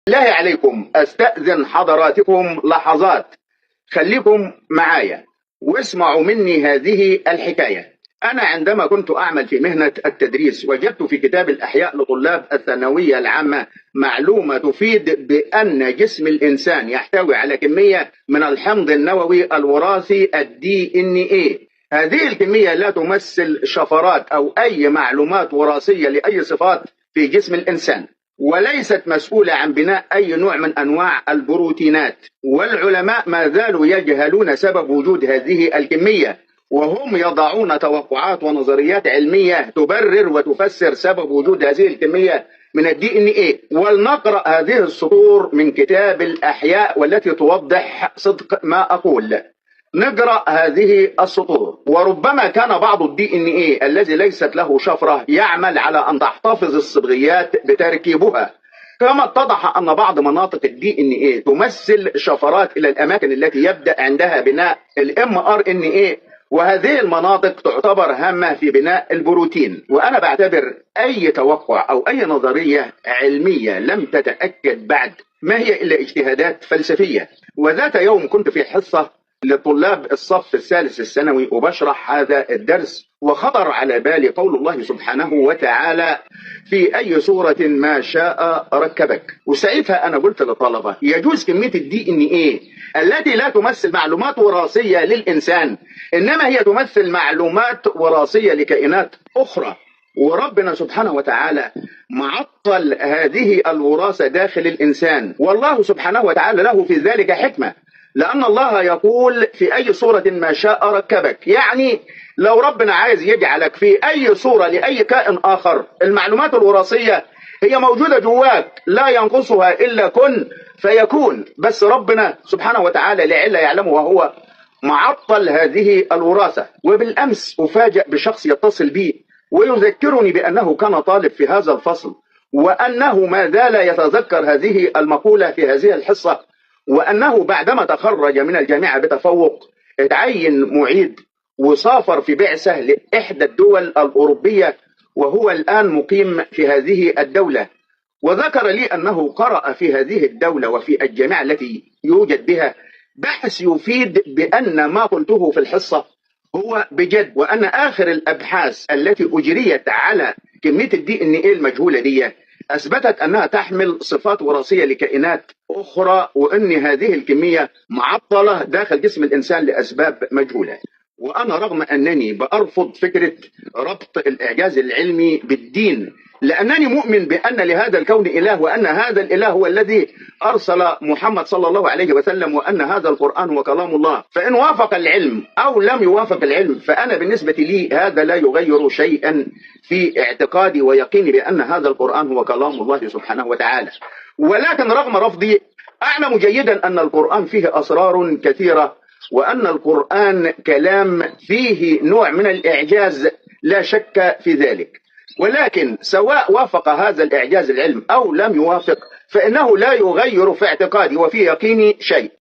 بالله عليكم استأذن حضراتكم لحظات، خليكم معايا واسمعوا مني هذه الحكاية. أنا عندما كنت أعمل في مهنة التدريس وجدت في كتاب الأحياء لطلاب الثانوية العامة معلومة تفيد بأن جسم الإنسان يحتوي على كمية من الحمض النووي الوراثي DNA. هذه الكمية لا تمثل شفرات أو أي معلومات وراثية لأي صفات في جسم الإنسان، وليست مسؤولة عن بناء أي نوع من أنواع البروتينات، والعلماء ما زالوا يجهلون سبب وجود هذه الكمية، وهم يضعون توقعات ونظريات علمية تبرر وتفسر سبب وجود هذه الكمية من DNA. ولنقرأ هذه السطور من كتاب الأحياء والتي توضح صدق ما أقول. نقرأ هذه السطور: وربما كان بعض DNA الذي ليست له شفرة يعمل على أن تحتفظ الصبغيات بتركيبها، كما اتضح أن بعض مناطق DNA تمثل شفرات إلى الأماكن التي يبدأ عندها بناء mRNA، وهذه المناطق تعتبر هامة في بناء البروتين. وأنا بعتبر أي توقع أو أي نظرية علمية لم تتأكد بعد ما هي إلا اجتهادات فلسفية. وذات يوم كنت في حصة لطلاب الصف الثالث الثانوي وبشرح هذا الدرس، وخطر على بالي قول الله سبحانه وتعالى: في أي صورة ما شاء ركبك. وساعتها أنا قلت للطلبة: يجوز كمية DNA التي لا تمثل معلومات وراثية للإنسان، إنما هي تمثل معلومات وراثية لكائنات أخرى، وربنا سبحانه وتعالى معطل هذه الوراثة داخل الإنسان، والله سبحانه وتعالى له في ذلك حكمة، لأن الله يقول في أي صورة ما شاء ركبك. يعني لو ربنا عايز يجعلك في أي صورة لأي كائن آخر، المعلومات الوراثية هي موجودة جواك، لا ينقصها إلا كن فيكون، بس ربنا سبحانه وتعالى لعل يعلمه وهو معطل هذه الوراثة. وبالأمس أفاجأ بشخص يتصل بي ويذكرني بأنه كان طالب في هذا الفصل، وأنه ما زال يتذكر هذه المقولة في هذه الحصة، وأنه بعدما تخرج من الجامعة بتفوق اتعين معيد وسافر في بعثة لإحدى الدول الأوروبية، وهو الآن مقيم في هذه الدولة. وذكر لي أنه قرأ في هذه الدولة وفي الجامعة التي يوجد بها بحث يفيد بأن ما قلته في الحصة هو بجد، وأن آخر الأبحاث التي أجريت على كمية DNA المجهولة دي أثبتت أنها تحمل صفات وراثية لكائنات أخرى، وأن هذه الكمية معطلة داخل جسم الإنسان لأسباب مجهولة. وأنا رغم أنني بأرفض فكرة ربط الإعجاز العلمي بالدين، لأنني مؤمن بأن لهذا الكون إله، وأن هذا الإله هو الذي أرسل محمد صلى الله عليه وسلم، وأن هذا القرآن هو كلام الله. فإن وافق العلم أو لم يوافق العلم، فأنا بالنسبة لي هذا لا يغير شيئا في اعتقادي ويقيني بأن هذا القرآن هو كلام الله سبحانه وتعالى. ولكن رغم رفضي أعلم جيدا أن القرآن فيه أسرار كثيرة، وأن القرآن كلام فيه نوع من الإعجاز لا شك في ذلك. ولكن سواء وافق هذا الإعجاز العلم أو لم يوافق، فإنه لا يغير في اعتقادي وفي يقيني شيء.